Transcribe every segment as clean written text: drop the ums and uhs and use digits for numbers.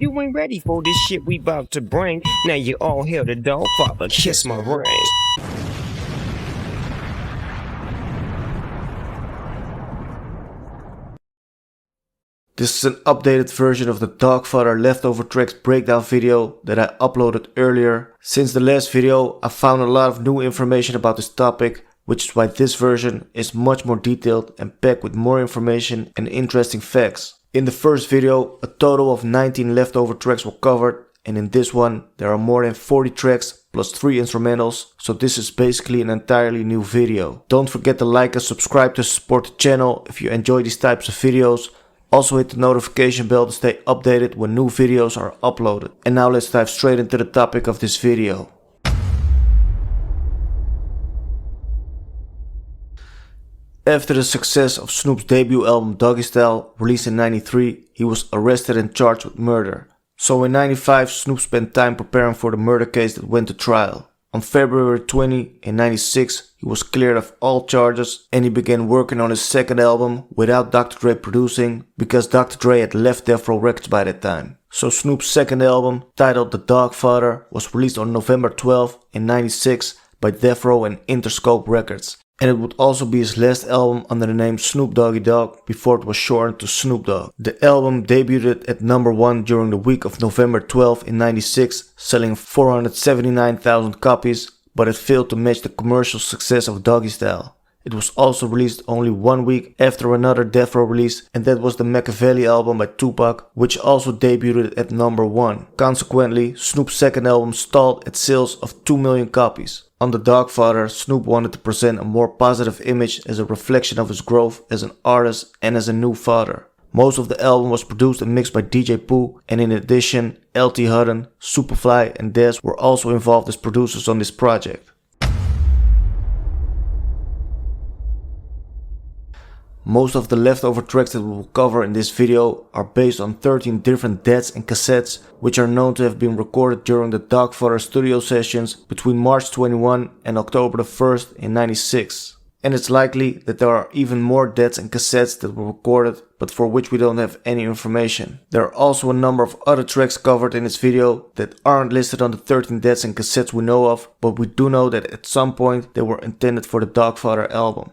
You ain't ready for this shit we about to bring. Now you all hear the Dogfather kiss my ring. This is an updated version of the Dogfather leftover tracks breakdown video that I uploaded earlier. Since the last video, I found a lot of new information about this topic, which is why this version is much more detailed and packed with more information and interesting facts. In the first video, a total of 19 leftover tracks were covered, and in this one there are more than 40 tracks plus 3 instrumentals, so this is basically an entirely new video. Don't forget to like and subscribe to support the channel if you enjoy these types of videos. Also hit the notification bell to stay updated when new videos are uploaded. And now let's dive straight into the topic of this video. After the success of Snoop's debut album Doggy Style, released in '93, he was arrested and charged with murder. So in '95, Snoop spent time preparing for the murder case that went to trial. On February 20 in '96, he was cleared of all charges and he began working on his second album without Dr. Dre producing, because Dr. Dre had left Death Row Records by that time. So Snoop's second album, titled Tha Doggfather, was released on November 12 in '96 by Death Row and Interscope Records. And it would also be his last album under the name Snoop Doggy Dogg before it was shortened to Snoop Dogg. The album debuted at number 1 during the week of November 12 in '96, selling 479,000 copies, but it failed to match the commercial success of Doggy Style. It was also released only 1 week after another Death Row release, and that was the Machiavelli album by Tupac, which also debuted at number 1. Consequently, Snoop's second album stalled at sales of 2 million copies. On Tha Doggfather, Snoop wanted to present a more positive image as a reflection of his growth as an artist and as a new father. Most of the album was produced and mixed by DJ Pooh, and in addition, LT Hutton, Superfly and Dez were also involved as producers on this project. Most of the leftover tracks that we will cover in this video are based on 13 different DATs and cassettes, which are known to have been recorded during the Dogfather studio sessions between March 21 and October the 1st in '96. And it's likely that there are even more DATs and cassettes that were recorded, but for which we don't have any information. There are also a number of other tracks covered in this video that aren't listed on the 13 DATs and cassettes we know of, but we do know that at some point they were intended for the Dogfather album.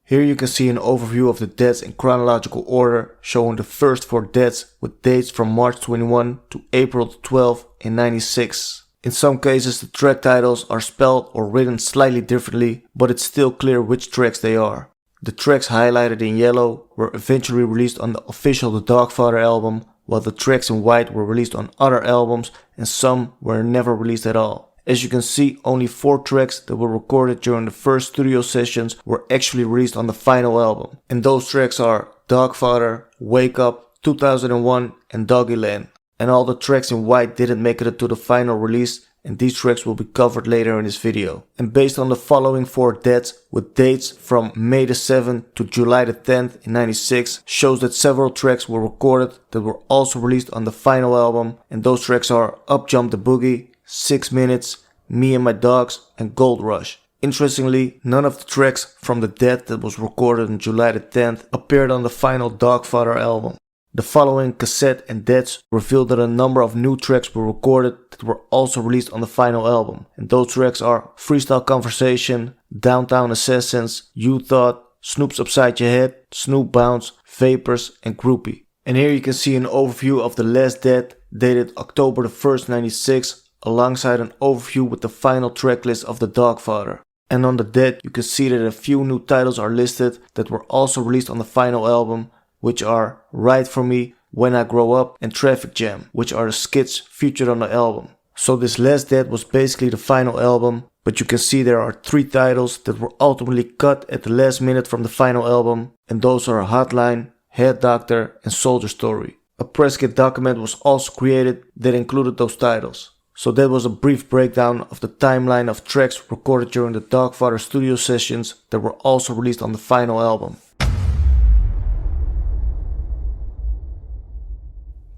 Here you can see an overview of the DATs in chronological order, showing the first 4 DATs with dates from March 21 to April 12 in '96. In some cases the track titles are spelled or written slightly differently, but it's still clear which tracks they are. The tracks highlighted in yellow were eventually released on the official Tha Doggfather album, while the tracks in white were released on other albums and some were never released at all. As you can see, only 4 tracks that were recorded during the first studio sessions were actually released on the final album. And those tracks are Dogfather, Wake Up, 2001 and Doggyland. And all the tracks in white didn't make it to the final release, and these tracks will be covered later in this video. And based on the following 4 DATs with dates from May the 7th to July the 10th in '96, shows that several tracks were recorded that were also released on the final album, and those tracks are Up Jump the Boogie, 6 Minutes, Me and My Dogs and Gold Rush. Interestingly, none of the tracks from the DAT that was recorded on July the 10th appeared on the final Dogfather album. The following cassette and DATs revealed that a number of new tracks were recorded that were also released on the final album, and those tracks are Freestyle Conversation, Downtown Assassins, You Thought, Snoop's Upside Your Head, Snoop Bounce, Vapors and Groupie. And here you can see an overview of the last DAT dated October the 1st '96, alongside an overview with the final tracklist of Tha Doggfather. And on the DAT you can see that a few new titles are listed that were also released on the final album, which are Ride For Me, When I Grow Up and Traffic Jam, which are the skits featured on the album. So this last DAT was basically the final album, but you can see there are 3 titles that were ultimately cut at the last minute from the final album, and those are Hotline, Head Doctor and Soldier Story. A press kit document was also created that included those titles. So that was a brief breakdown of the timeline of tracks recorded during the Dogfather studio sessions that were also released on the final album.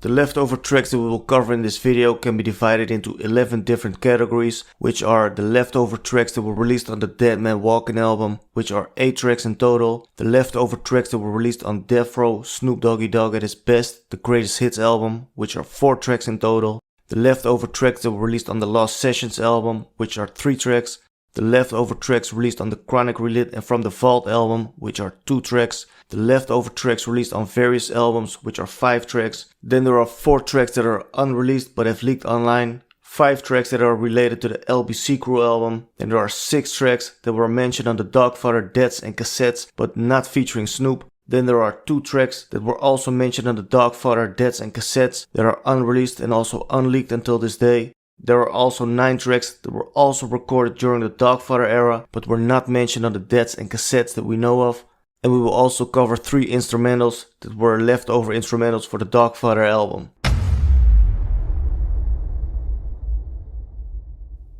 The leftover tracks that we will cover in this video can be divided into 11 different categories, which are the leftover tracks that were released on the Dead Man Walkin album, which are 8 tracks in total, the leftover tracks that were released on Death Row, Snoop Doggy Dogg at his best, the Greatest Hits album, which are 4 tracks in total, the leftover tracks that were released on the Lost Sessions album, which are 3 tracks, the leftover tracks released on the Chronic Relit and From the Vault album, which are 2 tracks, the leftover tracks released on various albums, which are 5 tracks, then there are 4 tracks that are unreleased but have leaked online, 5 tracks that are related to the LBC Crew album, and there are 6 tracks that were mentioned on the Doggfather Deads and Cassettes but not featuring Snoop. Then there are 2 tracks that were also mentioned on the Doggfather Deads and Cassettes that are unreleased and also unleaked until this day. There are also 9 tracks that were also recorded during the Doggfather era but were not mentioned on the Deads and Cassettes that we know of. And we will also cover 3 instrumentals that were leftover instrumentals for the Doggfather album.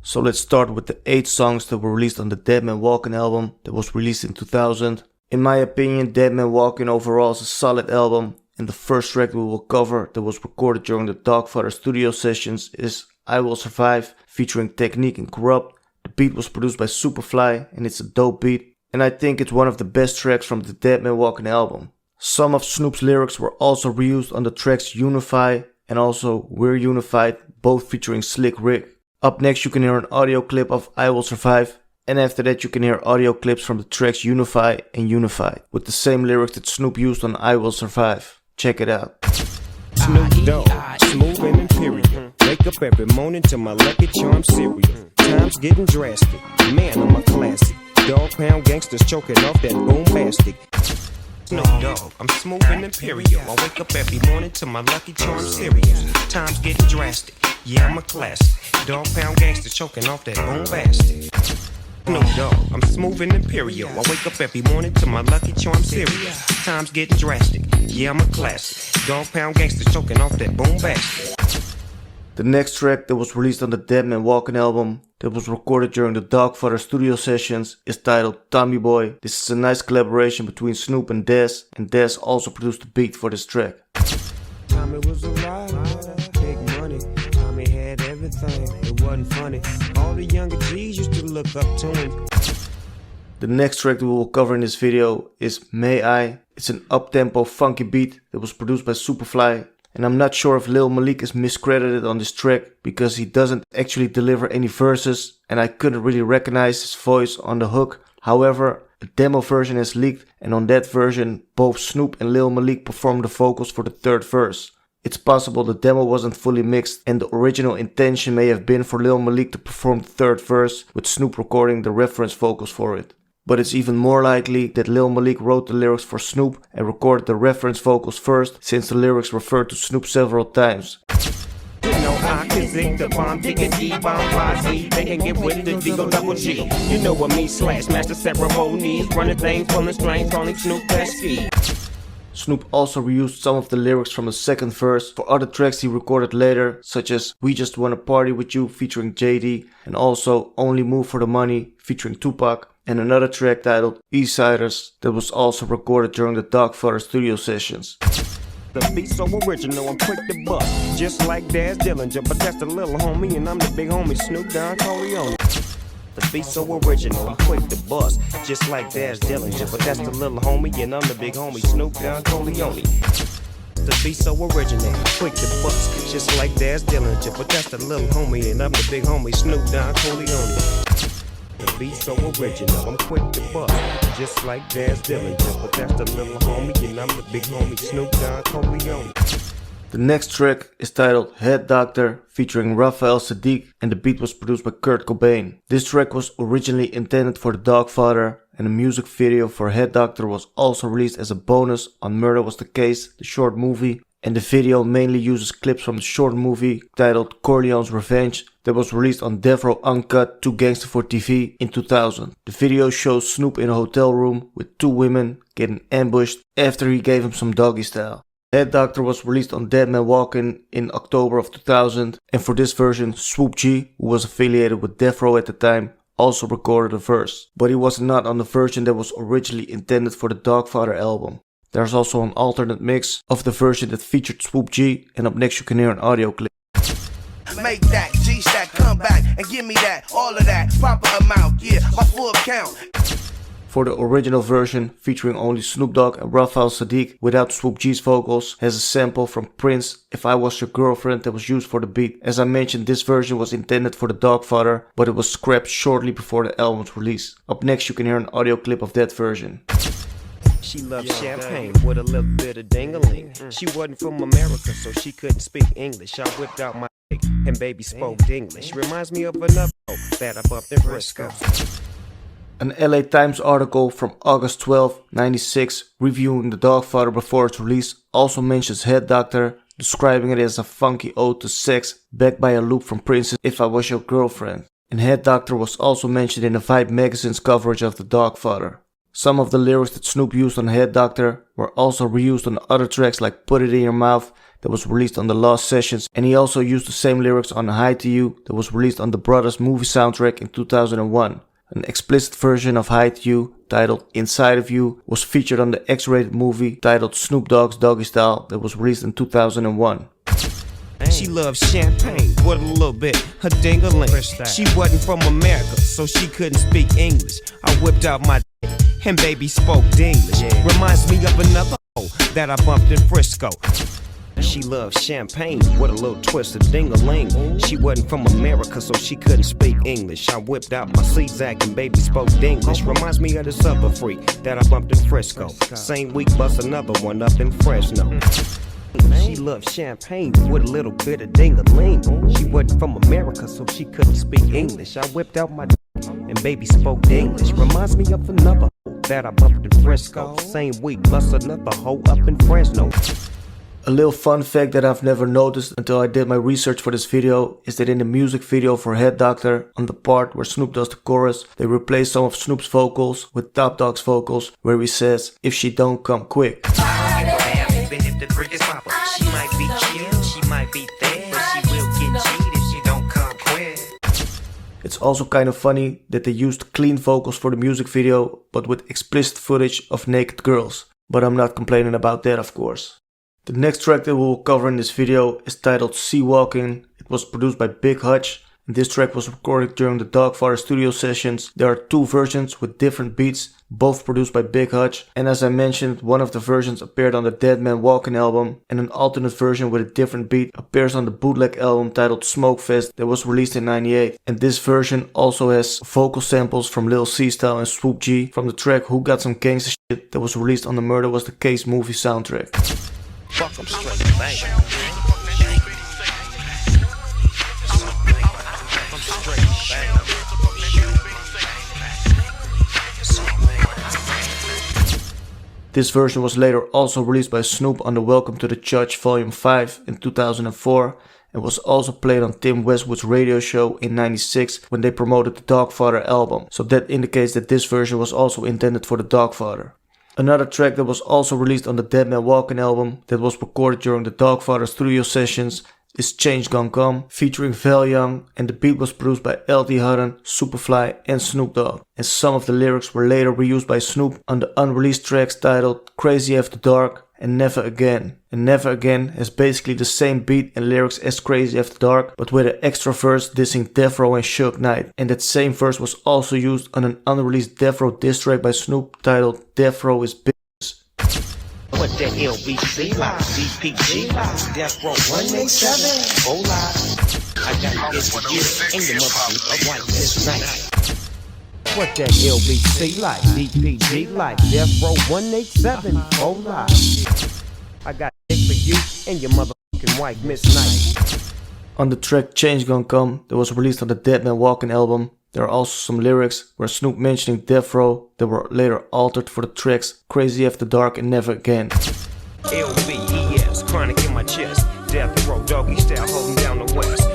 So let's start with the 8 songs that were released on the Dead Man Walkin album that was released in 2000. In my opinion, Dead Man Walkin overall is a solid album, and the first track we will cover that was recorded during the Doggfather studio sessions is I Will Survive, featuring Technique and Corrupt. The beat was produced by Superfly and it's a dope beat, and I think it's one of the best tracks from the Dead Man Walkin album. Some of Snoop's lyrics were also reused on the tracks Unify and also We're Unified, both featuring Slick Rick. Up next you can hear an audio clip of I Will Survive, and after that you can hear audio clips from the tracks Unify and Unified, with the same lyrics that Snoop used on I Will Survive. Check it out. Snoop Dogg, smooth and imperial. Wake up every morning to my Lucky Charm cereal. Times getting drastic, man, I'm a classic. Dog pound gangsters choking off that bombastic. Snoop Dogg, I'm smooth and imperial. I wake up every morning to my Lucky Charm cereal. Times getting drastic, yeah, I'm a classic. Dog pound gangsters choking off that bombastic. Snoop Dogg, I'm smooth and imperial. I wake up every morning to my Lucky Charm cereal. Times getting drastic, yeah, I'm a classic. Dog pound gangsters choking off that bombastic. The next track that was released on the Dead Man Walkin album that was recorded during the Doggfather studio sessions is titled Tommy Boy. This is a nice collaboration between Snoop and Dez also produced the beat for this track. Tommy was a rider, big money. Tommy had everything, it wasn't funny. All the younger G's used to look up to him. The next track that we will cover in this video is May I. It's an up-tempo funky beat that was produced by Superfly. And I'm not sure if Lil Malik is miscredited on this track because he doesn't actually deliver any verses and I couldn't really recognize his voice on the hook. However, a demo version has leaked and on that version both Snoop and Lil Malik performed the vocals for the 3rd verse. It's possible the demo wasn't fully mixed and the original intention may have been for Lil Malik to perform the 3rd verse with Snoop recording the reference vocals for it. But it's even more likely that Lil Malik wrote the lyrics for Snoop and recorded the reference vocals first, since the lyrics referred to Snoop several times. You know I can zig the bomb, diggity bomb, YZ. They can get with the Deagle Double G. You know what me slash master ceremonies, running things, pulling strings, calling Snoop Pesky. Snoop also reused some of the lyrics from the 2nd verse for other tracks he recorded later, such as We Just Wanna Party With You featuring JD, and also Only Move For The Money featuring Tupac, and another track titled Eastsiders that was also recorded during the Doggfather studio sessions. The beat's so original, I'm quick to bust, just like Daz Dillinger, but that's the little homie and I'm the big homie Snoop Dogg Corleone. The beat's so original, I'm quick to bust, just like Daz Dillinger, but that's the little homie and I'm the big homie Snoop Dogg Corleone. The beat's so original, I'm quick to bust, just like Daz Dillinger, but that's the little homie and I'm the big homie Snoop Dogg Corleone. The beat's so original, I'm quick to bust, just like Daz Dillinger, but that's the little homie and I'm the big homie Snoop Dogg Corleone. The next track is titled Head Doctor featuring Raphael Sadiq and the beat was produced by Kurt Cobain. This track was originally intended for the Doggfather and a music video for Head Doctor was also released as a bonus on Murder Was The Case, the short movie, and the video mainly uses clips from the short movie titled Corleone's Revenge that was released on Death Row Uncut Too Gangsta For TV in 2000. The video shows Snoop in a hotel room with 2 women getting ambushed after he gave him some doggy style. Head Doctor was released on Dead Man Walkin in October of 2000, and for this version Swoop G, who was affiliated with Death Row at the time, also recorded a verse, but he was not on the version that was originally intended for the Doggfather album. There's also an alternate mix of the version that featured Swoop G, and up next you can hear an audio clip. Make that G-stack come back and give me that, all of that, proper amount, yeah, my full count. For the original version, featuring only Snoop Dogg and Raphael Sadiq without Swoop G's vocals, has a sample from Prince, If I Was Your Girlfriend, that was used for the beat. As I mentioned, this version was intended for The Doggfather, but it was scrapped shortly before the album's release. Up next you can hear an audio clip of that version. She loved champagne with a little bit of ding-a-ling. She wasn't from America, so she couldn't speak English. I whipped out my dick and baby spoke English. Reminds me of another that I bumped in Frisco. An LA Times article from August 12, 96, reviewing The Doggfather before its release, also mentions Head Doctor, describing it as a funky ode to sex, backed by a loop from Prince's If I Was Your Girlfriend. And Head Doctor was also mentioned in the Vibe magazine's coverage of The Doggfather. Some of the lyrics that Snoop used on Head Doctor were also reused on other tracks like Put It In Your Mouth, that was released on the Lost Sessions, and he also used the same lyrics on Hi To You, that was released on the Brothers movie soundtrack in 2001. An explicit version of Hi To You, titled Inside of You, was featured on the X-rated movie titled Snoop Dogg's Doggy Style, that was released in 2001. She loved champagne with a little bit of ding-a-ling. She wasn't from America, so she couldn't speak English. I whipped out my dick and baby spoke English. Reminds me of another hoe that I bumped in Frisco. She loved champagne with a little twist of ding-a-ling. She wasn't from America, so she couldn't speak English. I whipped out my C-Zack and baby spoke English. Reminds me of this other freak that I bumped in Frisco. Same week, bust another one up in Fresno. She loved champagne with a little bit of ding-a-ling. She wasn't from America, so she couldn't speak English. I whipped out my and baby spoke English. Reminds me of another hoe that I bumped in Frisco. Same week, bust another hoe up in Fresno. A little fun fact that I've never noticed until I did my research for this video is that in the music video for Head Doctor, on the part where Snoop does the chorus, they replace some of Snoop's vocals with Top Dog's vocals, where he says, "If she don't come quick." She might be cute, she might be thin, but she will get cheated if she don't come quick. It's also kind of funny that they used clean vocals for the music video, but with explicit footage of naked girls. But I'm not complaining about that, of course. The next track that we will cover in this video is titled Sea Walkin'. It was produced by Big Hutch, and this track was recorded during the Doggfather studio sessions. There are two versions with different beats, both produced by Big Hutch, and as I mentioned, one of the versions appeared on the Dead Man Walkin' album, and an alternate version with a different beat appears on the bootleg album titled Smoke Fest that was released in '98. And this version also has vocal samples from Lil C Style and Swoop G from the track Who Got Some Gangsta Shit that was released on the Murder Was the Case movie soundtrack. Fuck 'em straight, bang. This version was later also released by Snoop on the Welcome to the Church Volume 5 in 2004 and was also played on Tim Westwood's radio show in '96 when they promoted the Doggfather album, so that indicates that this version was also intended for the Doggfather. Another track that was also released on the Dead Man Walkin' album that was recorded during the Doggfather studio sessions is Change Gon' Come, featuring Val Young, and the beat was produced by LD Hutton, Superfly and Snoop Dogg. And some of the lyrics were later reused by Snoop on the unreleased tracks titled Crazy After Dark and Never Again. And Never Again has basically the same beat and lyrics as Crazy After Dark, but with an extra verse dissing Death Row and Suge Knight. And that same verse was also used on an unreleased Death Row diss track by Snoop titled Death Row is Business. What that LBC like, DPG like, Death Row 187, whole lot. I got this for you and your mother a white this night. What that LBC like, DPG like, Death Row 187, whole lot. I got this for you and your motherfucking white Miss Night. On the track Change Gon' Come that was released on the Dead Man Walkin' album, there are also some lyrics where Snoop mentioning Death Row that were later altered for the tracks Crazy After Dark and Never Again. LBES, chronic in my chest, Death Row, Doggy Style, holding down the West.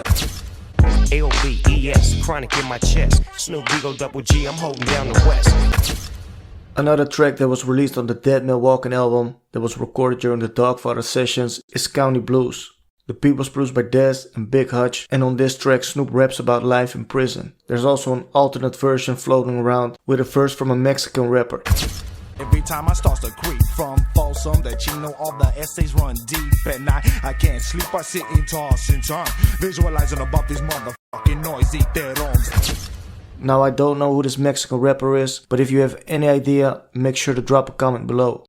LBES, chronic in my chest, Snoop Dogg double G, I'm holding down the West. Another track that was released on the Dead Man Walkin' album that was recorded during the Doggfather sessions is County Blues. The beat was produced by Dez and Big Hutch, and on this track Snoop raps about life in prison. There's also an alternate version floating around with a verse from a Mexican rapper. Every every time I start to creep from Folsom that you know all the essays run deep at night. I can't sleep, I sit and toss and turn, visualizing about these motherfucking noisy theroms. Now I don't know who this Mexican rapper is, but if you have any idea, make sure to drop a comment below.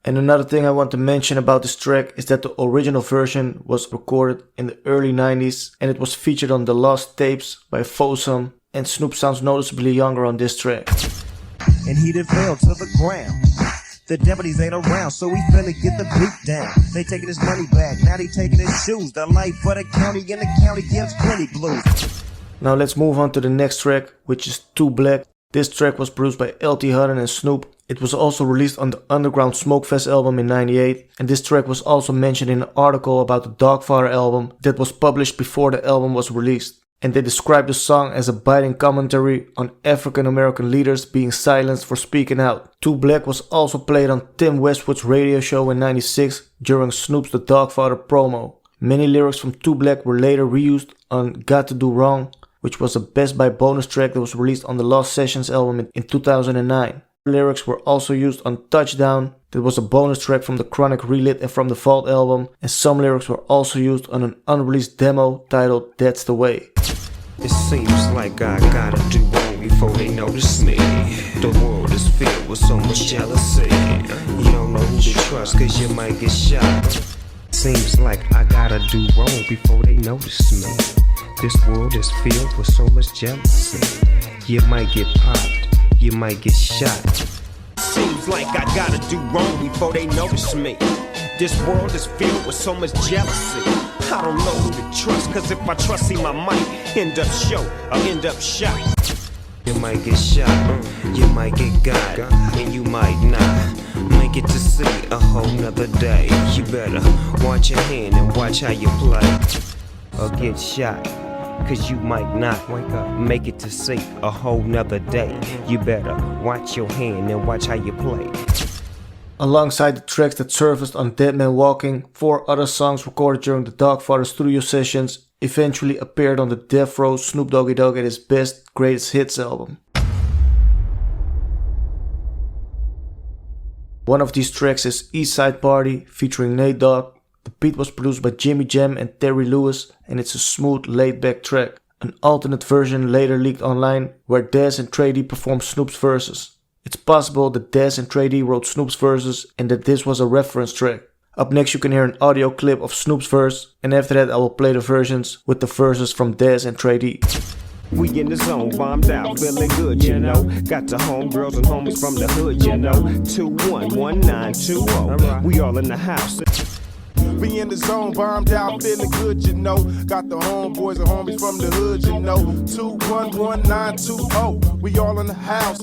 And another thing I want to mention about this track is that the original version was recorded in the early 90s and it was featured on the Lost Tapes by Folsom, and Snoop sounds noticeably younger on this track. And he done fell to the ground. The deputies ain't around, so he finna get the beat down. They taking his money back, now they taking his shoes. The life for the county and the county gives plenty blues. Now let's move on to the next track, which is Too Black. This track was produced by LT Hutton and Snoop. It was also released on the Underground Smokefest album in '98, and this track was also mentioned in an article about the Doggfather album that was published before the album was released. And they described the song as a biting commentary on African American leaders being silenced for speaking out. Too Black was also played on Tim Westwood's radio show in '96 during Snoop's The Doggfather promo. Many lyrics from Too Black were later reused on Got to Do Wrong, which was a Best Buy bonus track that was released on the Lost Sessions album in 2009. Lyrics were also used on Touchdown, that was a bonus track from the Chronic Relit and From the Vault album, and some lyrics were also used on an unreleased demo titled That's the Way. It seems like I gotta do wrong before they notice me. The world is filled with so much jealousy. You don't know who to trust cause you might get shot. Seems like I gotta do wrong before they notice me. This world is filled with so much jealousy. You might get popped, you might get shot. Seems like I gotta do wrong before they notice me. This world is filled with so much jealousy. I don't know who to trust, cause if I trust him I might end up show or end up shot. You might get shot, you might get got, and you might not make it to see a whole nother day. You better watch your hand and watch how you play, or get shot, cause you might not make it to see a whole nother day. You better watch your hand and watch how you play. Alongside the tracks that surfaced on Dead Man Walking, 4 other songs recorded during the Doggfather studio sessions eventually appeared on the Death Row Snoop Doggy Dogg at his Best Greatest Hits album. One of these tracks is East Side Party featuring Nate Dogg. The beat was produced by Jimmy Jam and Terry Lewis, and it's a smooth, laid-back track. An alternate version later leaked online where Dez and Trey D performed Snoop's verses. It's possible that Dez and Trey D wrote Snoop's verses and that this was a reference track. Up next you can hear an audio clip of Snoop's verse, and after that I will play the versions with the verses from Dez and Trey D. We in the zone, bombed out, feeling good, you know. Got the homegirls and homies from the hood, you know. 211920, we all in the house. We in the zone, bombed out, feeling good, you know. Got the homeboys and homies from the hood, you know. 211920, we all in the house.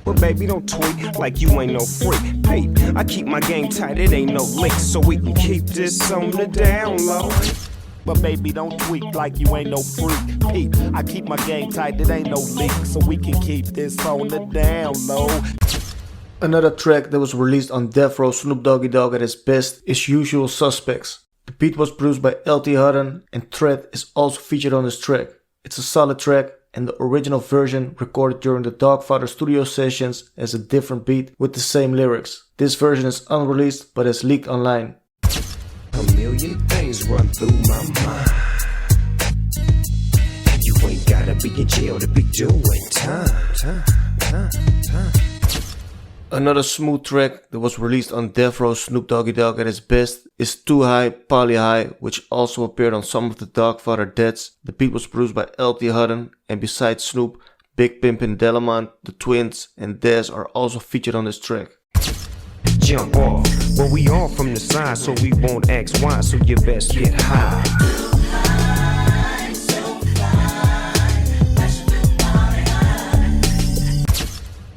Well, baby, don't tweet like you ain't no freak. Peep, I keep my game tight, it ain't no leak, so we can keep this on the down low. But baby, don't tweak like you ain't no freak. Peep, I keep my game tight, it ain't no leak, so we can keep this on the down low. Another track that was released on Death Row Snoop Doggy Dogg at his best is Usual Suspects. The beat was produced by LT Hutton, and Threat is also featured on this track. It's a solid track, and the original version recorded during the Doggfather studio sessions has a different beat with the same lyrics. This version is unreleased but has leaked online. A million things run through my mind. You ain't gotta be in jail to be doing time. Another smooth track that was released on Death Row Snoop Doggy Dogg at its best is Too High, Poly High, which also appeared on some of the Doggfather deads. The beat was produced by LT Hutton, and besides Snoop, Big Pimpin' Delamont, the Twins, and Dez are also featured on this track. Jump off, well we all from the side, so we won't ask why, so you best get high.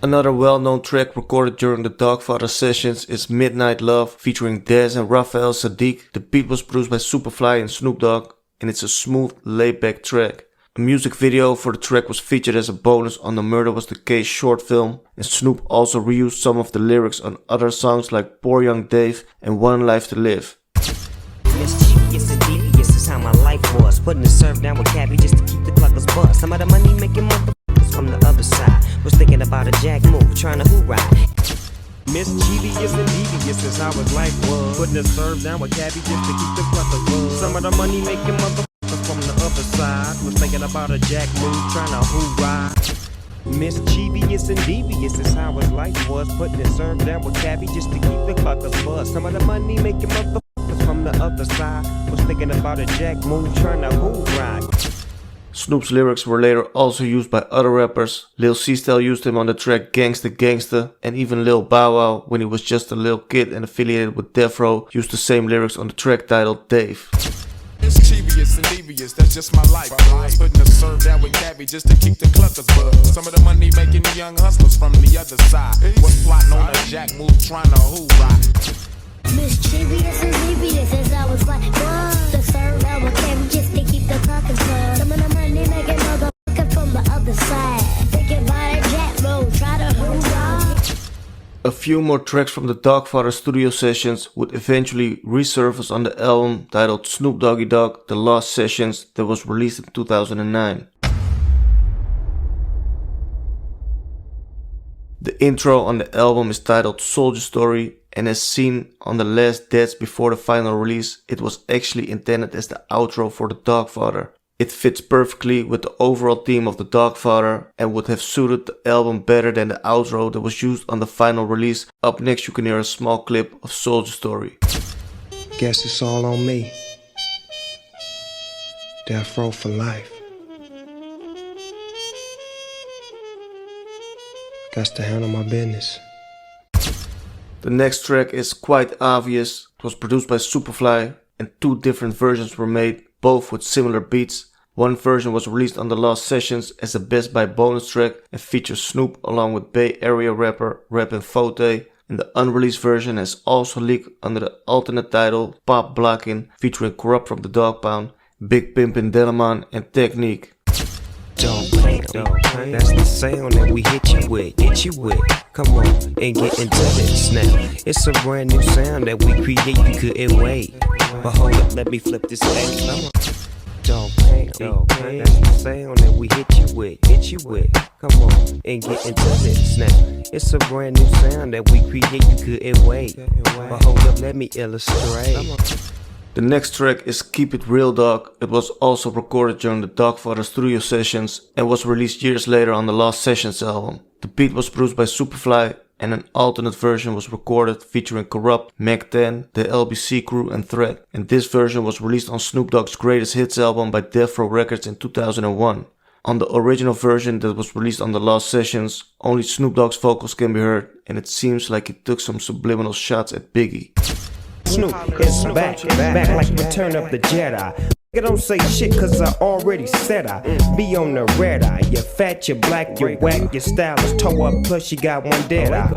Another well-known track recorded during the Doggfather sessions is Midnight Love featuring Dez and Raphael Sadiq. The beat was produced by Superfly and Snoop Dogg, and it's a smooth, laid-back track. A music video for the track was featured as a bonus on the Murder Was the Case short film, and Snoop also reused some of the lyrics on other songs like Poor Young Dave and One Life to Live. Yes, indeed, this is how my life was. Putting the serve down with Cabby just to keep the cluckers bust. Some of the money making motherfuckers from the other side was thinking about a jack move, trying to who ride. Mischievous and devious is how his life was. Putting the serve down with cabbie just to keep the clutter buzz. Some of the money making motherfuckers from the other side was thinking about a jack move, trying to hoorah. Mischievous and devious is how his life was. Putting the serve down with cabbie just to keep the cluckers buzz. Some of the money making motherfuckers from the other side was thinking about a jack move, trying to hoorah. Snoop's lyrics were later also used by other rappers. Lil C-Style used him on the track Gangsta Gangsta, and even Lil Bow Wow, when he was just a little kid and affiliated with Death Row, used the same lyrics on the track titled Dave. Mischievous and devious, that's just my life. Putting the serve down with cabbie just to keep the cluckers buzz. Some of the money making the young hustlers from the other side was plotting on a jack move, trying to hoorah. Mischievous and devious is how it's like. The serve down with cabbie just to keep the cluckers buzz. Some of the money making motherfuckers from the other side thinking about a jack move, try to hoorah. A few more tracks from the Doggfather studio sessions would eventually resurface on the album titled Snoop Doggy Dogg The Lost Sessions that was released in 2009. The intro on the album is titled Soldier Story, and as seen on the last Deads before the final release, it was actually intended as the outro for the Doggfather. It fits perfectly with the overall theme of the Doggfather and would have suited the album better than the outro that was used on the final release. Up next you can hear a small clip of Soldier Story. Guess it's all on me. Death row for life. Got to handle my business. The next track is quite obvious. It was produced by Superfly and two different versions were made, both with similar beats. One version was released on the Lost Sessions as a Best Buy bonus track and features Snoop along with Bay Area rapper Rappin' Fote. And the unreleased version has also leaked under the alternate title Pop Blockin', featuring Corrupt from the Dog Pound, Big Pimpin' Delaman and Technique. That's the sound that we hit you with. Come on and get into this now. It's a brand new sound that we create, you couldn't wait. But hold up, let me flip this thing. Come on. That's the sound that we hit you with. Come on and get into this now. It's a brand new sound that we create, you couldn't wait. But hold up, let me illustrate. The next track is Keep It Real Dog. It was also recorded during the Doggfather studio sessions and was released years later on the Lost Sessions album. The beat was produced by Superfly and an alternate version was recorded featuring Corrupt, Mac 10, the LBC Crew and Threat. And this version was released on Snoop Dogg's Greatest Hits album by Death Row Records in 2001. On the original version that was released on the Lost Sessions, only Snoop Dogg's vocals can be heard and it seems like he took some subliminal shots at Biggie. Snoop is back like Return of the Jedi. I don't say shit cause I already said I be on the red eye. You're fat, you're black, you're whack, your style is toe up, plus you got one dead eye.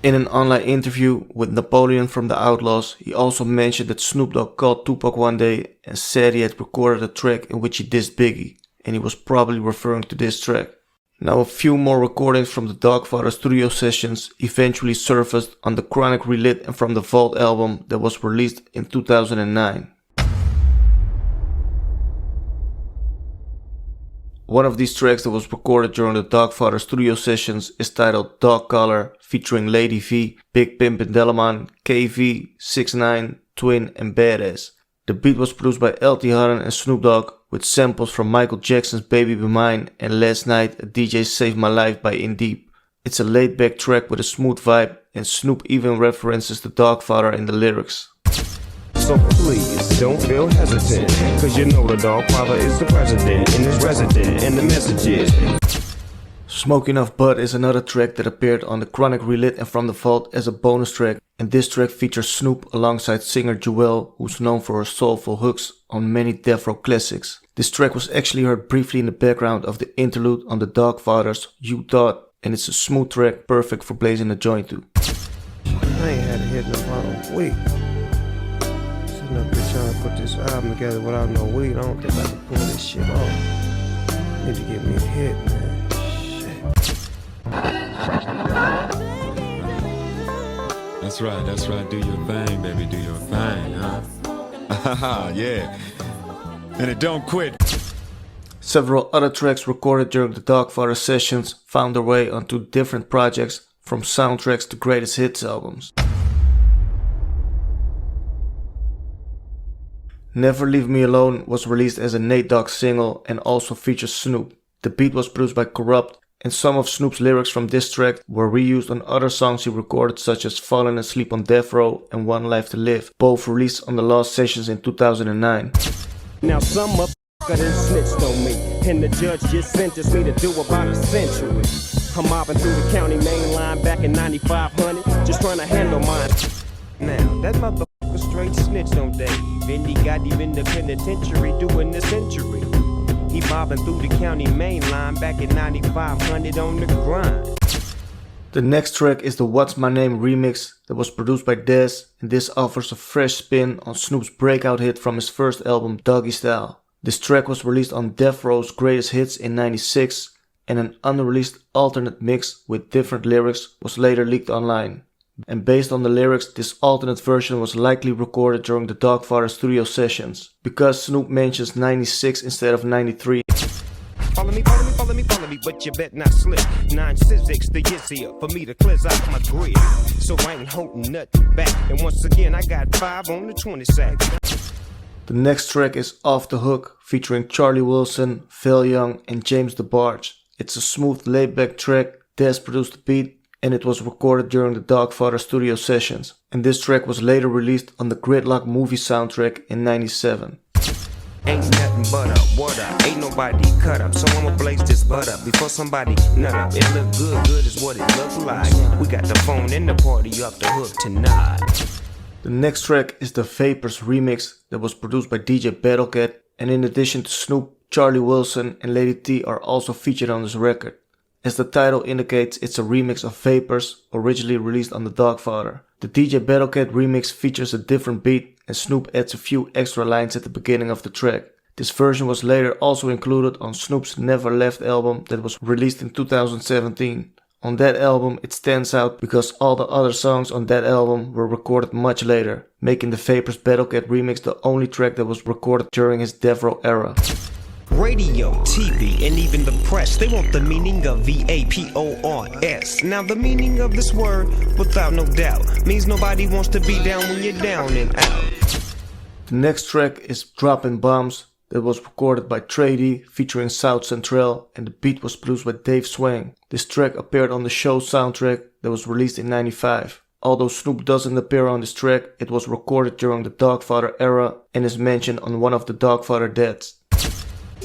In an online interview with Napoleon from the Outlaws, he also mentioned that Snoop Dogg called Tupac one day and said he had recorded a track in which he dissed Biggie, and he was probably referring to this track. Now a few more recordings from the Doggfather studio sessions eventually surfaced on the Chronic Relit and From the Vault album that was released in 2009. One of these tracks that was recorded during the Doggfather studio sessions is titled Dog Collar, featuring Lady V, Big Pimpin' Delaman, KV, 6ix9ine, Twin and Badass. The beat was produced by LT Harden and Snoop Dogg, with samples from Michael Jackson's Baby Be Mine and Last Night a DJ Saved My Life by In Deep. It's a laid back track with a smooth vibe and Snoop even references the Doggfather in the lyrics. So please don't feel hesitant, cause you know the Doggfather is the president and his resident and the message is Smoking Off Bud is another track that appeared on the Chronic Relit and From the Vault as a bonus track, and this track features Snoop alongside singer Jewel, who's known for her soulful hooks on many Death Row classics. This track was actually heard briefly in the background of the interlude on the Doggfather's You Thought, and it's a smooth track perfect for blazing a joint to. I ain't had a hit in about a week. Sitting up here trying to put this album together without no weed. I don't think I can pull this shit off. Need to get me a hit, man. That's right, do your thing, baby, do your thing, huh? Yeah, and it don't quit. Several other tracks recorded during the Doggfather sessions found their way onto different projects. from soundtracks to greatest hits albums. Never Leave Me Alone was released as a Nate Dogg single and also features Snoop. The beat was produced by Corrupt, and some of Snoop's lyrics from this track were reused on other songs he recorded, such as Falling Asleep on Death Row and One Life to Live, both released on the Lost Sessions in 2009. Now some motherfucker done snitched on me, and the judge just sentenced me to do about a century. I'm mobbing through the county main line back in 9500, just trying to handle mine. Now that motherfucker straight snitched on Dave, and he got him in the penitentiary doing the century. He mobbing through the county main line back in 9500 on the grind. The next track is the What's My Name remix that was produced by Dez, and this offers a fresh spin on Snoop's breakout hit from his first album Doggy Style. This track was released on Death Row's Greatest Hits in '96, and an unreleased alternate mix with different lyrics was later leaked online. And based on the lyrics, this alternate version was likely recorded during the Doggfather studio sessions. Because Snoop mentions 96 instead of 93. Follow me, but you bet not slip. 9-6, the easier for me to clear out my grid. So I ain't holding nothing back. And once again, I got 5 on the 20 sack. The next track is Off the Hook, featuring Charlie Wilson, Phil Young, and James DeBarge. It's a smooth, laid-back track. Dez produced the beat, and it was recorded during the Doggfather studio sessions. And this track was later released on the Gridlock movie soundtrack in '97. Ain't nothing but a what up. Ain't nobody cut up, so I'ma blaze this butt up before somebody nut up. It look good is what it look like. We got the phone in the party off the hook tonight. The next track is the Vapors remix that was produced by DJ Battlecat, and in addition to Snoop, Charlie Wilson and Lady T are also featured on this record. As the title indicates, it's a remix of Vapors, originally released on the Doggfather. The DJ Battlecat remix features a different beat, and Snoop adds a few extra lines at the beginning of the track. This version was later also included on Snoop's Never Left album that was released in 2017. On that album it stands out because all the other songs on that album were recorded much later, making the Vapors Battlecat remix the only track that was recorded during his Death Row era. Radio, TV, and even the press, they want the meaning of VAPORS. Now the meaning of this word, without no doubt, means nobody wants to be down when you're down and out. The next track is Droppin' Bombs that was recorded by Trady featuring South Central, and the beat was produced by Dave Swang. This track appeared on the show soundtrack that was released in '95. Although Snoop doesn't appear on this track, it was recorded during the Doggfather era and is mentioned on one of the Doggfather deaths.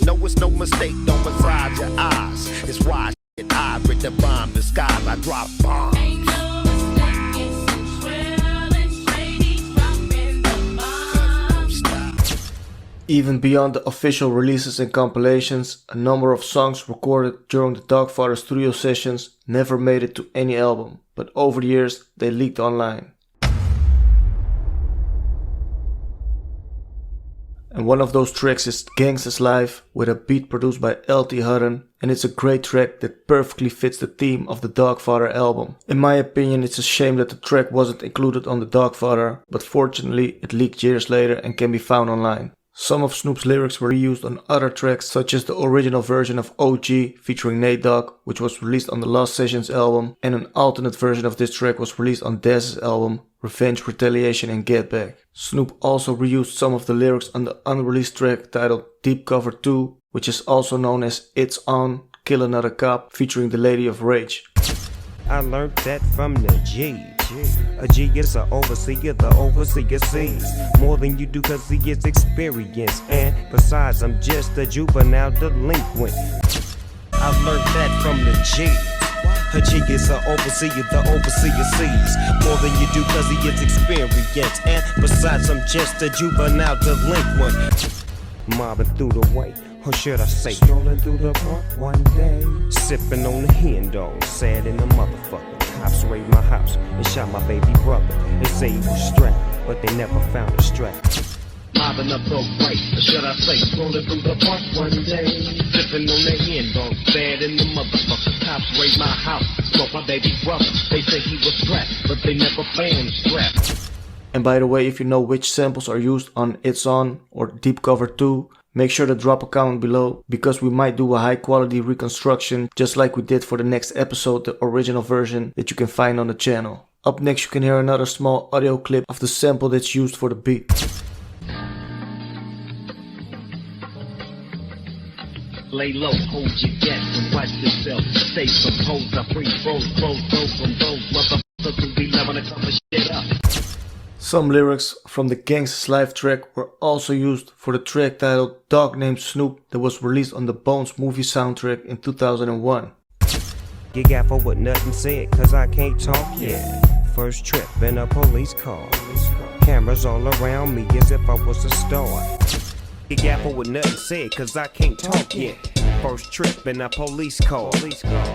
No, it's no mistake, don't massage your eyes. It's why I read the bomb, the sky, I drop bombs. Even beyond the official releases and compilations, a number of songs recorded during the Doggfather studio sessions never made it to any album, but over the years they leaked online. And one of those tracks is Gangsta's Life, with a beat produced by LT Hutton, and it's a great track that perfectly fits the theme of the Doggfather album. In my opinion, it's a shame that the track wasn't included on the Doggfather, but fortunately it leaked years later and can be found online. Some of Snoop's lyrics were reused on other tracks, such as the original version of OG featuring Nate Dogg, which was released on the Lost Sessions album, and an alternate version of this track was released on Dez's album Revenge, Retaliation and Get Back. Snoop also reused some of the lyrics on the unreleased track titled Deep Cover 2, which is also known as It's On, Kill Another Cop, featuring the Lady of Rage. I learned that from the G. A G is an overseer, the overseer sees more than you do cause he is experienced. And besides, I'm just a juvenile delinquent. I learned that from the G. A G is an overseer, the overseer sees more than you do cause he is experienced. And besides, I'm just a juvenile delinquent. Mobbing through the way, or should I say strolling through the park one day, sipping on the hen dog, sad in the motherfucker. Cops raided my house and shot my baby brother. They say he was strapped, but they never found a strap. Mobbing up the way, or should I say strolling through the park one day, sipping on the hen dog, sad in the motherfucker. Cops raided my house, smoked my baby brother. They say he was strapped, but they never found a strap. And by the way, if you know which samples are used on It's On or Deep Cover 2, Make sure to drop a comment below because we might do a high quality reconstruction just like we did for the next episode, the original version that you can find on the channel. Up next you can hear another small audio clip of the sample that's used for the beat. Lay low, hold your gas and watch yourself. Stay composed, I free froze, close from those motherfuckers who be loving to cover shit up. Some lyrics from the Gangsta's Life track were also used for the track titled Dog Named Snoop that was released on the Bones movie soundtrack in 2001. Get gaffled with nothing said, cause I can't talk yet. First trip in a police car. Cameras all around me as if I was a star. Get gaffled with nothing said, cause I can't talk yet. First trip in a police car.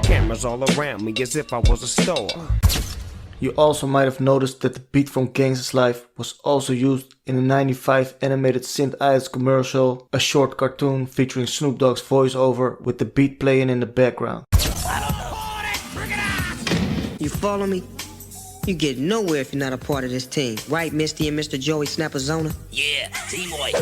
Cameras all around me as if I was a star. You also might have noticed that the beat from Gangsta's Life was also used in the 95 animated Synth Idols commercial, a short cartoon featuring Snoop Dogg's voiceover with the beat playing in the background. You follow me? You get nowhere if you're not a part of this team. Right, Misty and Mr. Joey Snappazona? Yeah, T-Boy.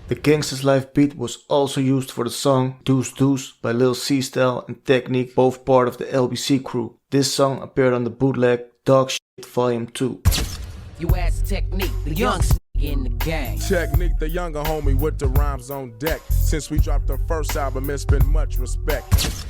The Gangsta's Life beat was also used for the song Deuce Deuce by Lil C-Style and Technique, both part of the LBC Crew. This song appeared on the bootleg Dog Shit Volume 2. You ask Technique, the young in the gang. Technique, the younger homie with the rhymes on deck. Since we dropped the first album, it's been much respect.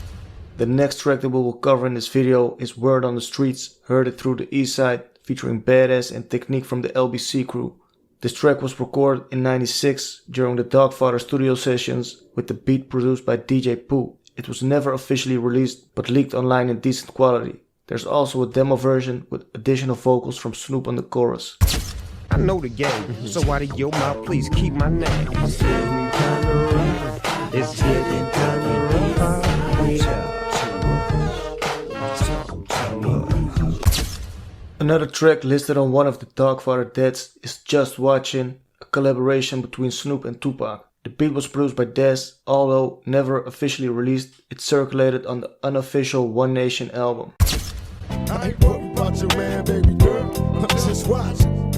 The next track that we will cover in this video is Word on the Streets, Heard It Through the East Side, featuring Badass and Technique from the LBC Crew. This track was recorded in '96 during the Doggfather studio sessions with the beat produced by DJ Pooh. It was never officially released but leaked online in decent quality. There's also a demo version with additional vocals from Snoop on the chorus. I know the game, so out of your mouth, please keep my name. It's getting time to run. It's getting time to run. Another track listed on one of the Doggfather Deads is Just Watchin', a collaboration between Snoop and Tupac. The beat was produced by Dez, although never officially released. It circulated on the unofficial One Nation album. I ain't worried about your man, baby girl. I'm just watching.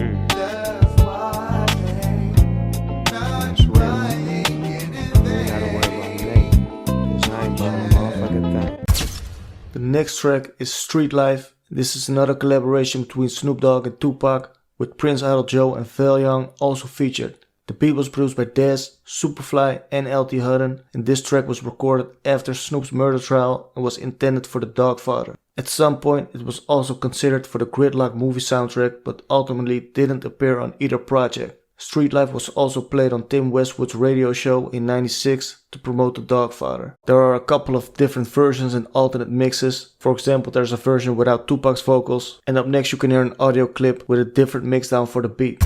The next track is Street Life. This is another collaboration between Snoop Dogg and Tupac, with Prince Idol Joe and Val Young also featured. The beat was produced by Dez, Superfly and LT Hutton, and this track was recorded after Snoop's murder trial and was intended for the Doggfather. At some point it was also considered for the Gridlock movie soundtrack, but ultimately didn't appear on either project. Street Life was also played on Tim Westwood's radio show in '96 to promote the Doggfather. There are a couple of different versions and alternate mixes. For example, there's a version without Tupac's vocals. And up next you can hear an audio clip with a different mixdown for the beat.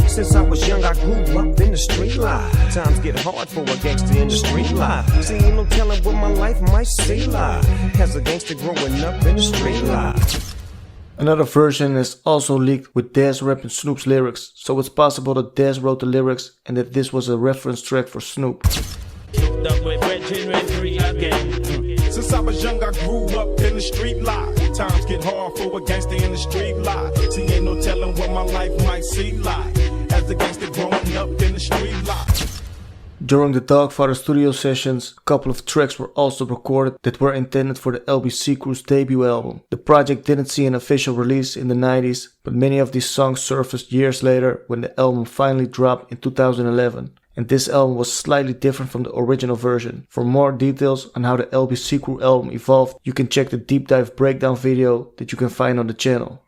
Since I was young, I grew up in the street life. Times get hard for a gangster in the street life. See, ain't no telling what my life might see like. As a gangster growing up in the street life. Another version is also leaked with Dez rapping Snoop's lyrics, so it's possible that Dez wrote the lyrics and that this was a reference track for Snoop. Since I was young, I grew up in the street life. Times get hard for a gangster in the street life. See, ain't no telling what my life might seem like. As a gangster growing up in the street life. During the Doggfather studio sessions, a couple of tracks were also recorded that were intended for the LBC Crew's debut album. The project didn't see an official release in the 90s, but many of these songs surfaced years later when the album finally dropped in 2011. And this album was slightly different from the original version. For more details on how the LBC Crew album evolved, you can check the deep dive breakdown video that you can find on the channel.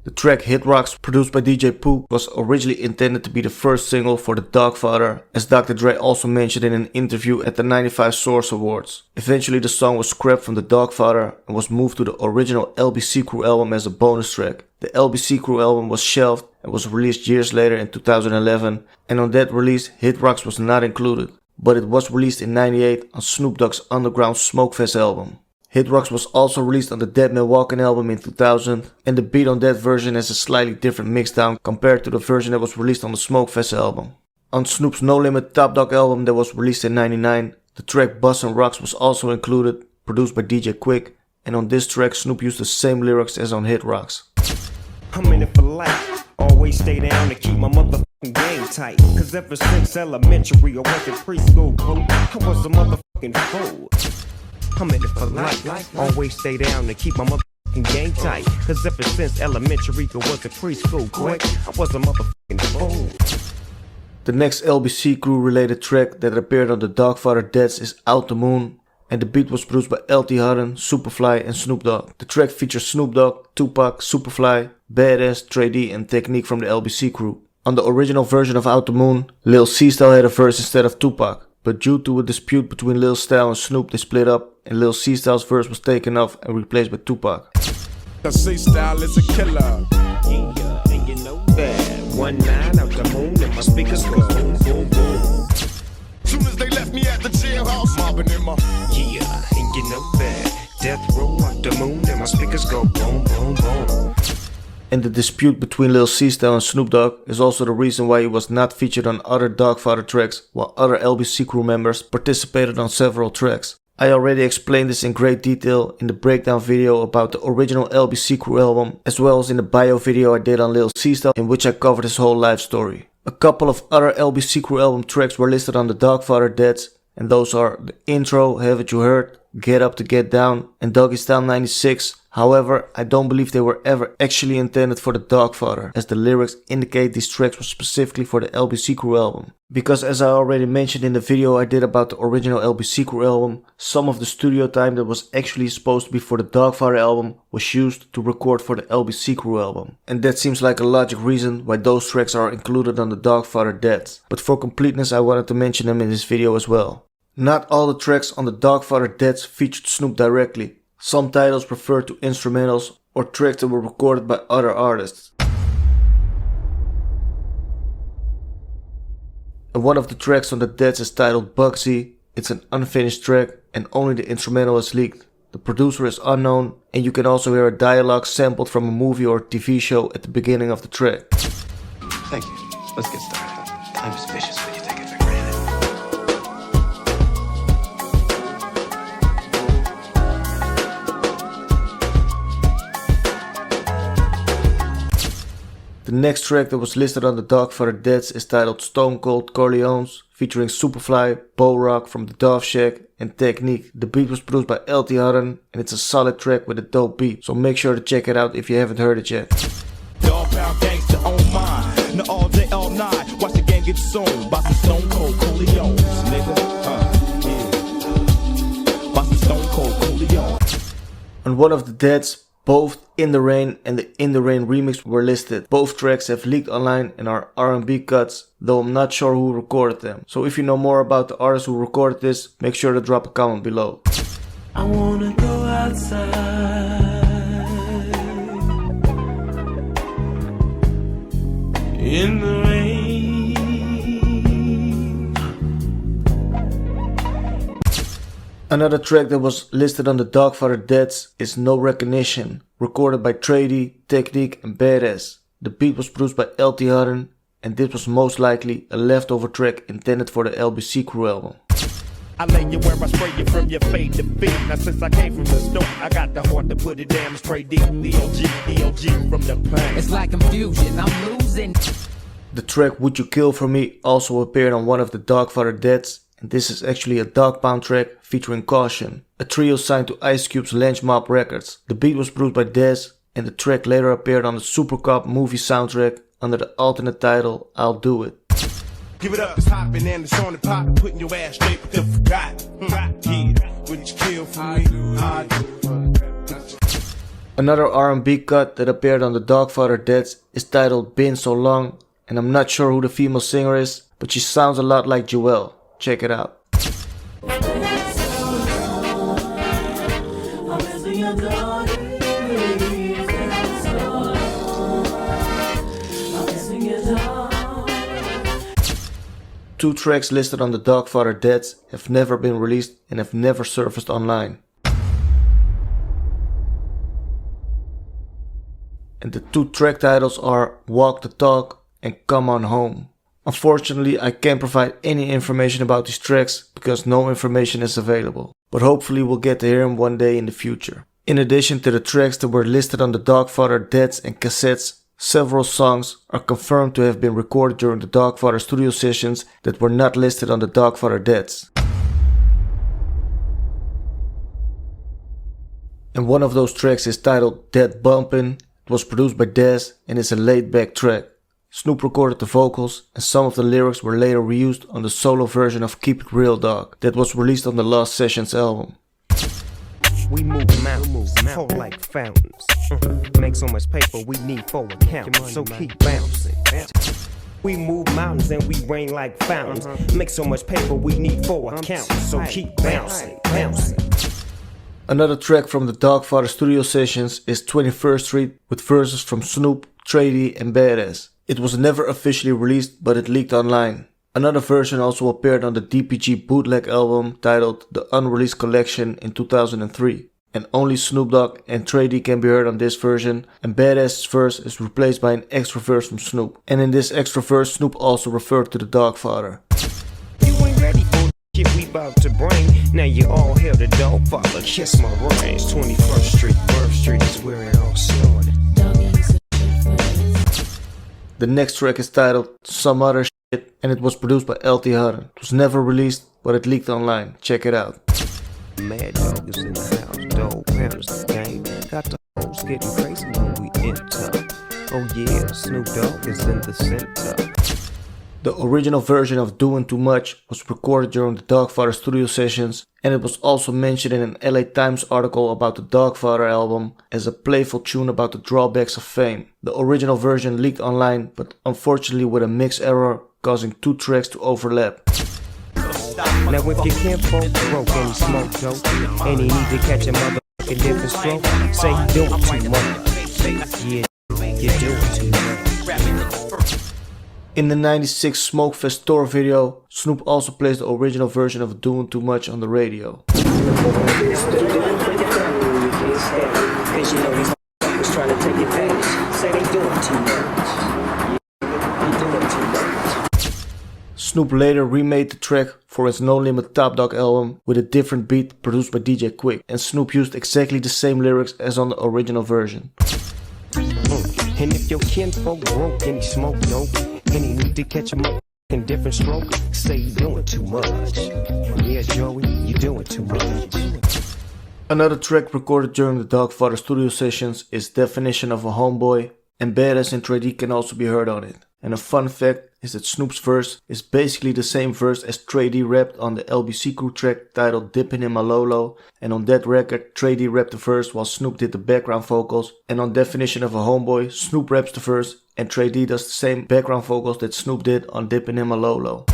The track Hit Rocks, produced by DJ Pooh, was originally intended to be the first single for the Doggfather, as Dr. Dre also mentioned in an interview at the 95 Source Awards. Eventually the song was scrapped from the Doggfather and was moved to the original LBC Crew album as a bonus track. The LBC Crew album was shelved and was released years later in 2011, and on that release Hit Rocks was not included, but it was released in '98 on Snoop Dogg's Underground Smokefest album. Hit Rocks was also released on the Man Walkin album in 2000, and the beat on that version has a slightly different mixdown compared to the version that was released on the Smokefest album. On Snoop's No Limit Top Dog album that was released in '99, the track Bustin' Rocks was also included, produced by DJ Quick, and on this track Snoop used the same lyrics as on Hit Rocks. I'm in it for life. Always stay down to keep my motherfucking game tight. Cause ever since elementary or went to preschool, boo, I was a motherfucking fool. I'm in it for life. Always stay down to keep my motherfucking game tight. Cause ever since elementary or went to preschool, quick, I was a motherfucking fool. The next LBC Crew related track that appeared on the Doggfather Deads is Out the Moon, and the beat was produced by Tha, Superfly and Snoop Dogg. The track features Snoop Dogg, Tupac, Superfly, Badass, Trey D and Technique from the LBC Crew. On the original version of Out the Moon, Lil C-Style had a verse instead of Tupac, but due to a dispute between Lil Style and Snoop, they split up and Lil C-Style's verse was taken off and replaced by Tupac. The C-Style is a killer. Yeah, and you know that. 1-9 out the moon and my speakers go boom, boom, boom. Soon as they left me at the jailhouse, mobbing in my. Yeah, and you know that. Death row out the moon and my speakers go boom, boom, boom. And the dispute between Lil C-Style and Snoop Dogg is also the reason why he was not featured on other Doggfather tracks, while other LBC Crew members participated on several tracks. I already explained this in great detail in the breakdown video about the original LBC Crew album, as well as in the bio video I did on Lil C-Style, in which I covered his whole life story. A couple of other LBC Crew album tracks were listed on the Doggfather Deads, and those are the intro, Haven't You Heard, Get Up to Get Down, and Doggy Style 96. However, I don't believe they were ever actually intended for the Doggfather, as the lyrics indicate these tracks were specifically for the LBC Crew album. Because as I already mentioned in the video I did about the original LBC Crew album, some of the studio time that was actually supposed to be for the Doggfather album was used to record for the LBC Crew album. And that seems like a logic reason why those tracks are included on the Doggfather Deads. But for completeness I wanted to mention them in this video as well. Not all the tracks on the Doggfather Deads featured Snoop directly. Some titles refer to instrumentals or tracks that were recorded by other artists. And one of the tracks on the Deads is titled Bugsy. It's an unfinished track and only the instrumental is leaked. The producer is unknown and you can also hear a dialogue sampled from a movie or TV show at the beginning of the track. Thank you. Let's get started. I'm suspicious when you take it for granted. The next track that was listed on the Doggfather Deads is titled Stone Cold Corleones, featuring Superfly, Bo Rock from the Dove Shack and Technique. The beat was produced by Tha and it's a solid track with a dope beat, so make sure to check it out if you haven't heard it yet. Dog pound gangster on mine, no all day, all night. Watch the game get sold by some Stone Cold Corleones, nigga. Yeah. By some Stone Cold Corleones. On one of the Deads, both In the Rain and the In the Rain remix were listed. Both tracks have leaked online and are R&B cuts, though I'm not sure who recorded them. So if you know more about the artist who recorded this, make sure to drop a comment below. I wanna go outside in the rain. Another track that was listed on the Doggfather Deads is No Recognition, recorded by Trey D, Technique and Badass. The beat was produced by Tha and this was most likely a leftover track intended for the LBC Crew album. I lay you where I spray you from your fade to feet. Now since I came from the store, I got the heart to put it down straight deep. The OG from the pain. It's like confusion, I'm losing. The track Would You Kill For Me also appeared on one of the Doggfather Deads, and this is actually a Dog Pound track featuring Caution, a trio signed to Ice Cube's Lynch Mob Records. The beat was produced by Dez, and the track later appeared on the Super Cop movie soundtrack under the alternate title I'll Do It. Give it up, it's hopping and it's on the pop, putting your ass straight to forgot. Yeah, would you kill for me? I do. Another R&B cut that appeared on the Doggfather Deads is titled Been So Long, and I'm not sure who the female singer is, but she sounds a lot like Joelle. Check it out. Two tracks listed on the Doggfather Deads have never been released and have never surfaced online. And the two track titles are Walk the Talk and Come On Home. Unfortunately, I can't provide any information about these tracks because no information is available, but hopefully we'll get to hear them one day in the future. In addition to the tracks that were listed on the Doggfather Deads and cassettes, Several songs are confirmed to have been recorded during the Doggfather studio sessions that were not listed on the Doggfather Deads. And one of those tracks is titled Dead Bumpin'. It was produced by Dez and is a laid-back track. Snoop recorded the vocals and some of the lyrics were later reused on the solo version of Keep It Real Dog that was released on the Lost Sessions album. We move mountains, flow like fountains. Make so much paper we need for accounts, so keep bouncing. We move mountains and we rain like fountains. Make so much paper we need for accounts, so keep bouncing, bouncing. Another track from the Doggfather studio sessions is 21st Street with verses from Snoop, Trady and Badass. It was never officially released, but it leaked online. Another version also appeared on the DPG bootleg album titled The Unreleased Collection in 2003. And only Snoop Dogg and Trady can be heard on this version, and Badass's verse is replaced by an extra verse from Snoop. And in this extra verse, Snoop also referred to the Doggfather. You ain't ready for the shit we about to bring. Now you all hear the Doggfather kiss my rings. 21st Street, Birth Street is where it all started. The next track is titled Some Other Shit and it was produced by Tha. It was never released, but it leaked online. Check it out. Mad Dog is in the house, dog pounds the game. Got the hoes getting crazy when we enter. Oh yeah, Snoop Dogg is in the center. The original version of Doing Too Much was recorded during the Doggfather studio sessions, and it was also mentioned in an LA Times article about the Doggfather album as a playful tune about the drawbacks of fame. The original version leaked online, but unfortunately with a mix error causing two tracks to overlap. Now if you can't folk broke any smoke dope, and you need to catch a motherfucking different stroke, say you doing too much. Yeah, you're doing too much. In the 96 Smokefest tour video, Snoop also plays the original version of Doing Too Much on the radio. Snoop later remade the track for his No Limit Top Dog album with a different beat produced by DJ Quick, and Snoop used exactly the same lyrics as on the original version. And if your kinfolk broke any smoke dope, and you need to catch a motherfucking different stroke, say you doing too much. Yeah, Joey, you doing too much. Another track recorded during the Doggfather studio sessions is Definition of a Homeboy, and Badass and Trady can also be heard on it. And a fun fact is that Snoop's verse is basically the same verse as Trady rapped on the LBC Crew track titled Dippin' in My Lolo, and on that record Trady rapped the verse while Snoop did the background vocals, and on Definition of a Homeboy Snoop raps the verse and Trady does the same background vocals that Snoop did on Dippin' in My Lolo.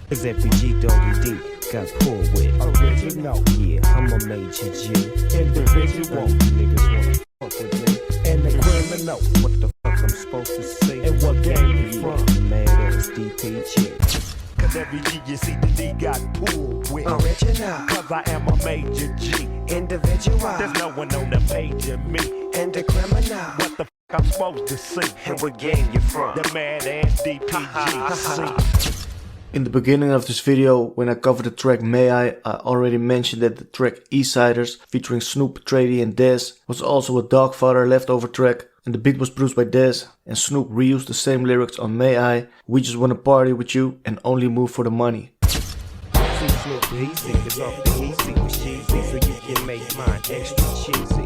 Cause every G Doggy D got pulled with original. Yeah, I'm a major G. Individual. Niggas wanna fuck with me. And the criminal. What the fuck I'm supposed to say? And what gang you from? Mad ass DPG. Cause every G you see the D got pulled with Original. Cause I am a major G. Individual. There's no one on the page of me. And the criminal. What the fuck I'm supposed to see? And what gang you from? The mad ass DPG. In the beginning of this video, when I covered the track May I already mentioned that the track Eastsiders featuring Snoop, Trady and Dez was also a Doggfather leftover track, and the beat was produced by Dez, and Snoop reused the same lyrics on May I, We Just Wanna Party With You and Only Move For The Money. See Snoop, he singers off the easy with cheesy, so you can make mine extra cheesy.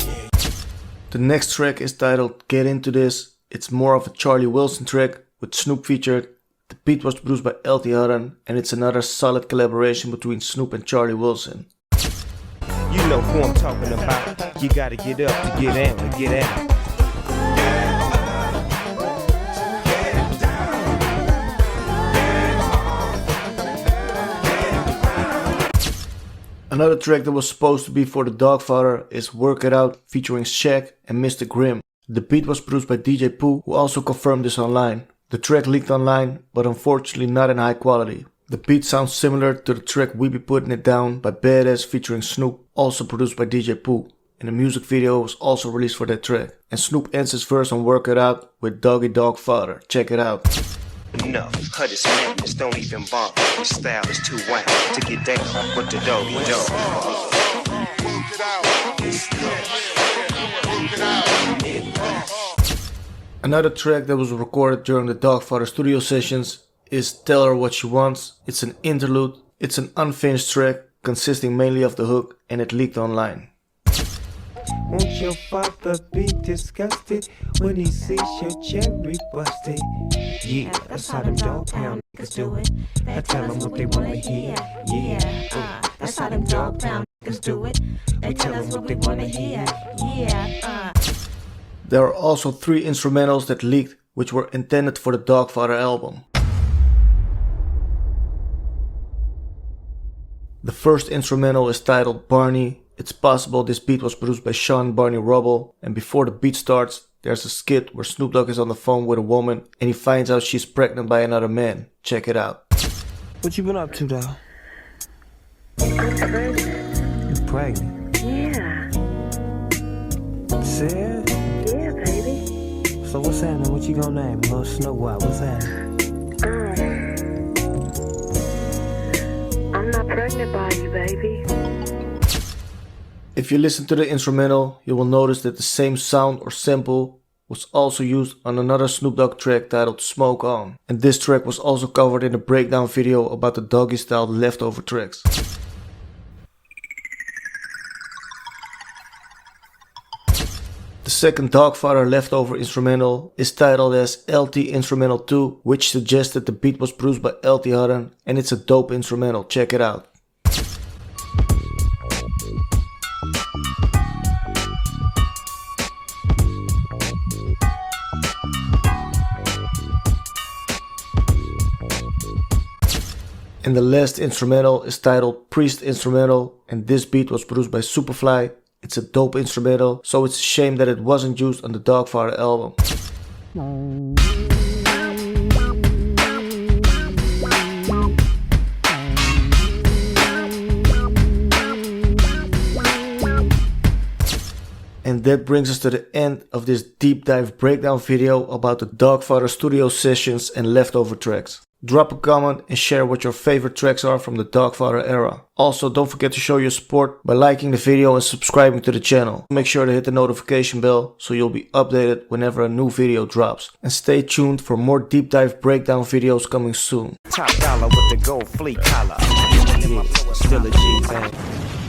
The next track is titled Get Into This. It's more of a Charlie Wilson track with Snoop featured. The beat was produced by Tha, and it's another solid collaboration between Snoop and Charlie Wilson. You know who I'm talking about. You gotta get up to get out to get out. Another track that was supposed to be for the Doggfather is Work It Out featuring Shaq and Mr. Grimm. The beat was produced by DJ Pooh, who also confirmed this online. The track leaked online, but unfortunately not in high quality. The beat sounds similar to the track We Be Putting It Down by Badass featuring Snoop, also produced by DJ Pooh. And a music video was also released for that track. And Snoop ends his verse on Work It Out with Doggy Doggfather. Check it out. Enough, cut his madness, don't even bother. His style is too wild to get down with the doggy dog. Another track that was recorded during the Dogfather studio sessions is Tell Her What She Wants. It's an interlude. It's an unfinished track consisting mainly of the hook, and it leaked online. Won't your father be disgusted when he sees your cherry busted? Yeah, that's how them dog pound niggas do it. I tell them what they wanna hear. Yeah, that's how them dog pound niggas do it. They tell us what they wanna hear. Yeah, There are also 3 instrumentals that leaked, which were intended for the Dogfather album. The first instrumental is titled Barney. It's possible this beat was produced by Sean Barney Rubble, and before the beat starts, there's a skit where Snoop Dogg is on the phone with a woman and he finds out she's pregnant by another man. Check it out. what you been up to though? I'm pregnant. You pregnant? Yeah. Sad? Yeah, baby. So what's happening? What you gonna name? Little Snow White, what's happening? I'm not pregnant by you, baby. If you listen to the instrumental, you will notice that the same sound or sample was also used on another Snoop Dogg track titled Smoke On. And this track was also covered in a breakdown video about the Doggy style leftover tracks. The second Dogfather leftover instrumental is titled as LT Instrumental 2, which suggests that the beat was produced by LT Hutton, and it's a dope instrumental. Check it out. And the last instrumental is titled Priest Instrumental, and this beat was produced by Superfly. It's a dope instrumental, so it's a shame that it wasn't used on the Dogfather album. And that brings us to the end of this deep dive breakdown video about the Dogfather studio sessions and leftover tracks. Drop a comment and share what your favorite tracks are from the Dogfather era. Also, don't forget to show your support by liking the video and subscribing to the channel. Make sure to hit the notification bell so you'll be updated whenever a new video drops. And stay tuned for more deep dive breakdown videos coming soon. Top dollar with the gold fleet collar. Yeah, still a G, man.